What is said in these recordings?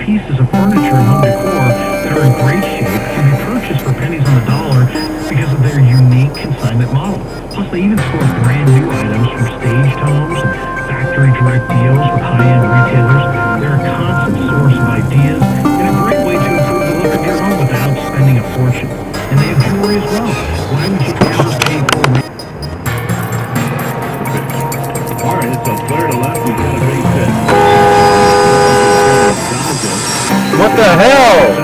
pieces of furniture and home decor that are in great shape can be purchased for pennies on the dollar because of their unique consignment model. Plus, they even store brand new items from staged homes and factory direct deals with high-end retailers. They're a constant source of ideas and a great way to improve the look of your home without spending a fortune. And they have jewelry as well. Why would you ever pay for it? All right, it's a flare to left. We've got a base hit. What the hell?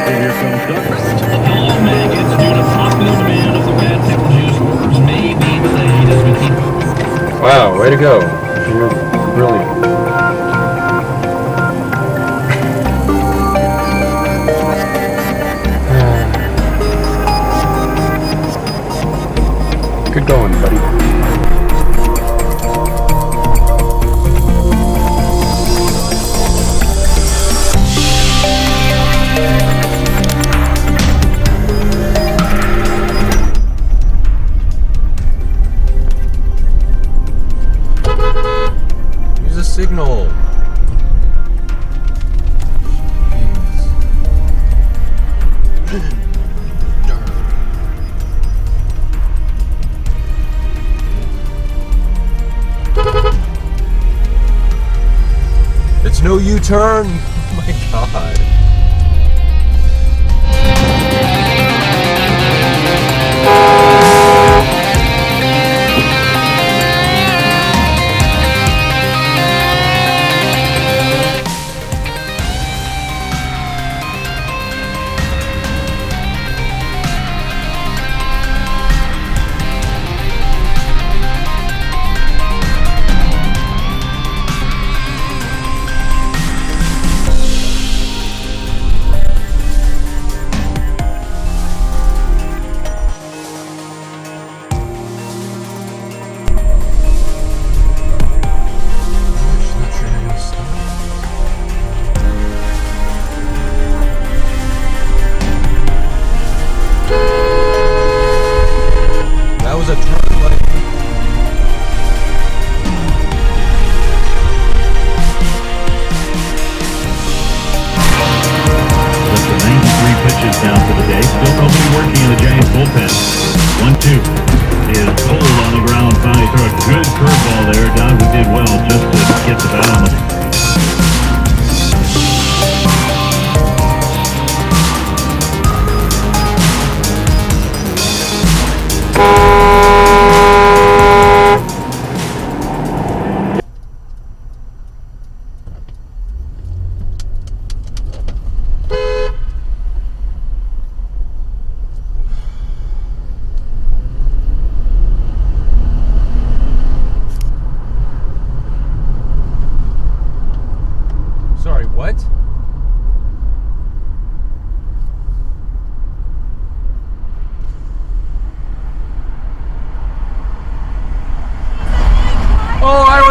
And here comes Douglas. Hello, maggots. Due to popular demand of the rat pickle juice, orders may be delayed as we keep... Wow, way to go. You're brilliant. Good going, buddy. Use a signal. It's no U-turn. Oh my god.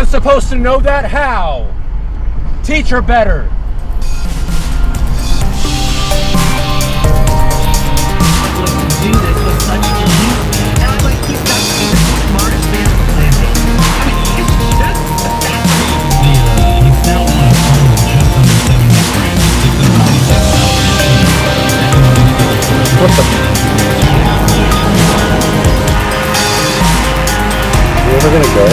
Supposed to know that? How? Teach her better. Do this with such ease, and I like he's got to be the smartest man on the planet. I mean, that's fascinating. He's now on a total of just under 70 grand, $697,000. What the? You ever gonna go?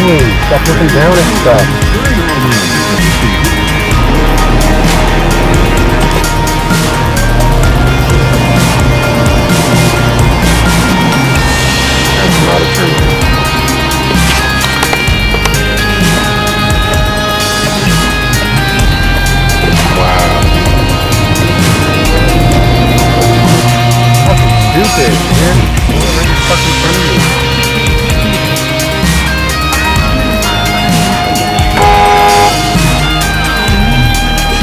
Stop looking down at stuff. That's not a tree. Wow. Fucking stupid, man. Right in fucking front of me.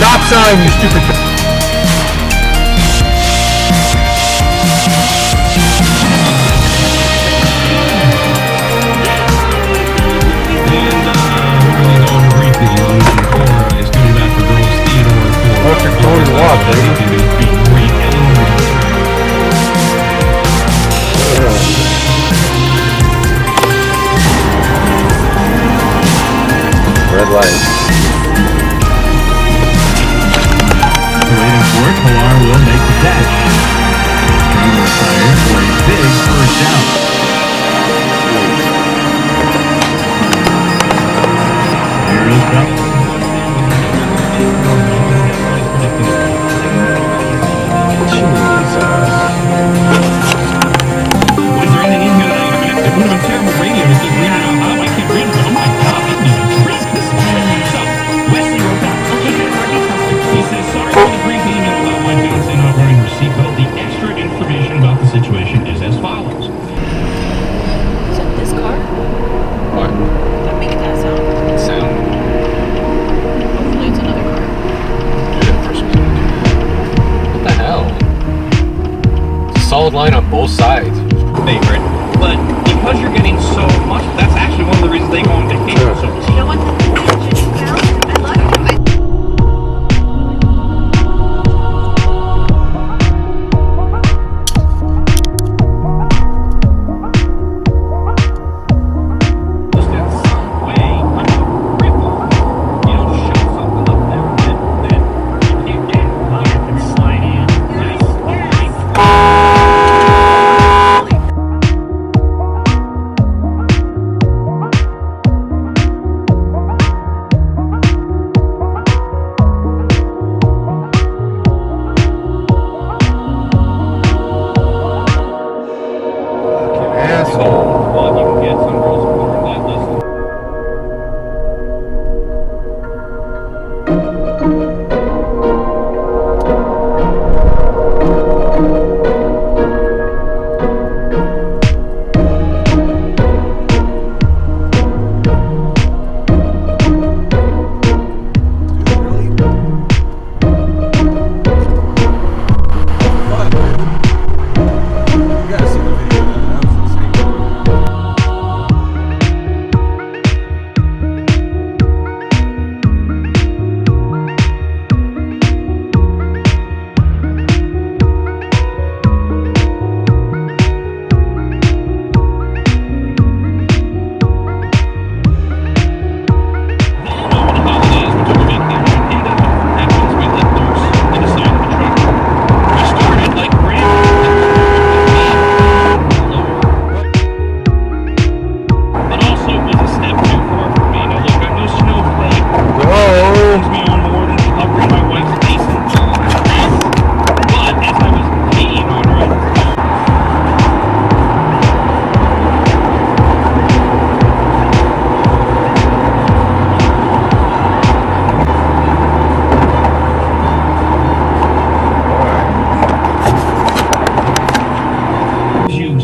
Stop sign, you stupid. Totally lost, baby. life. Waiting for it, Pilar will make the catch. Driver retired for a big first down. Here is Bell. Was there anything in here that I missed? It would have been terrible radio to keep reading out loud. I can't read it, but oh my god, I need to read this. So, Wesley wrote back. He says, sorry for the brief email about my fiancé not wearing her seatbelt. The extra information about the situation is as follows. Is that this car? What? That making that sound? Sound? Hopefully it's another car. Yeah, first one. What the hell? It's a solid line on both sides. Favorite. But because you're getting so much, that's actually one of the reasons they go on vacation so much. You know what? I love it.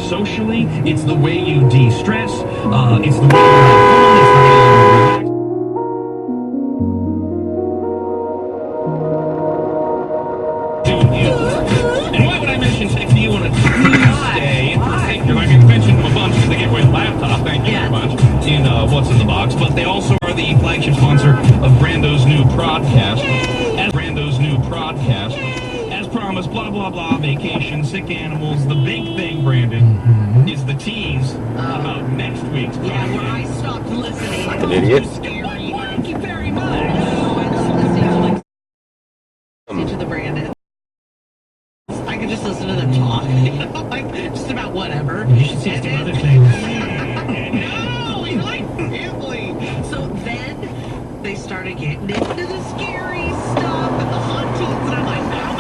Socially, it's the way you de-stress, it's the way you have fun, it's the way you relax. And why would I mention texting you on a Tuesday? Because I mentioned them a bunch because they gave away a laptop, thank you very much, in What's in the Box. But they also are the flagship sponsor of Brando's new podcast. As promised, blah, blah, blah, vacation, sick animals. The big thing, Brandon, is the tease about next week's podcast. Yeah, where I stopped listening. An idiot. Scary. Thank you very much. I just listened to the Brandon. I could just listen to them talk, like just about whatever. You should see some other things. No, we like family. So then they started getting into the scary stuff and the hauntings, and I'm like, ow.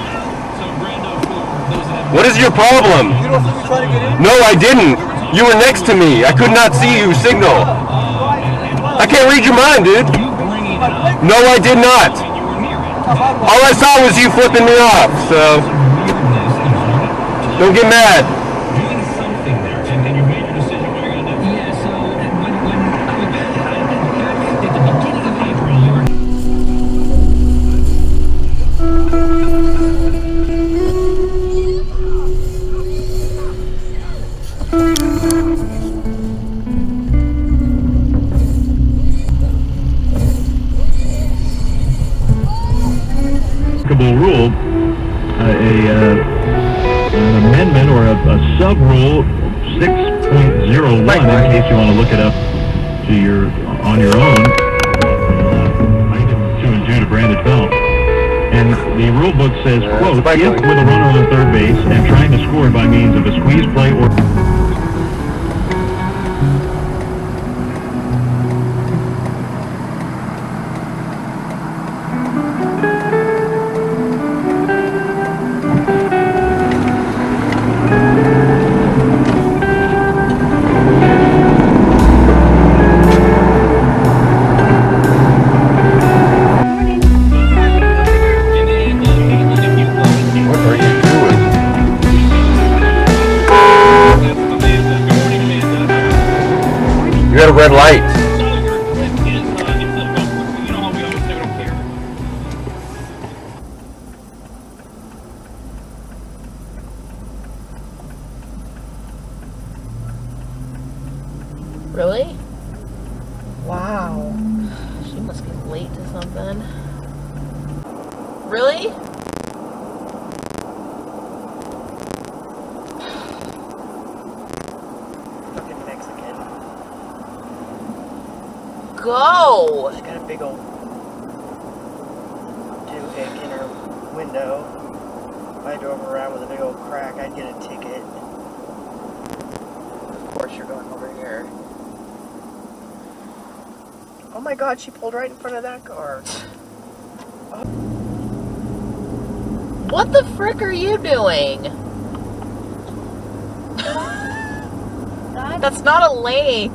So, Brando, for those that What is your problem? You don't see me trying to get in? No, I didn't. You were next to me. I could not see you signal. I can't read your mind, dude. No, I did not. All I saw was you flipping me off, so don't get mad. doing something there, and you made your decision what you're going to do. Yeah, so when I was at the beginning of April, you were... Rule, an amendment or a sub-rule 6.01, in case you want to look it up on your own. wearing a branded belt. And the rule book says, quote, spike if line. with a runner on third base and trying to score by means of a squeeze play or... What are you doing? You got a red light. Really? Wow. She must be late to something. Really? Fucking Mexican. Go! She's got a big old doohickey in her window. If I drove around with a big old crack, I'd get a ticket. Of course you're going over here. Oh my god, she pulled right in front of that car. What the frick are you doing? That's not a lane.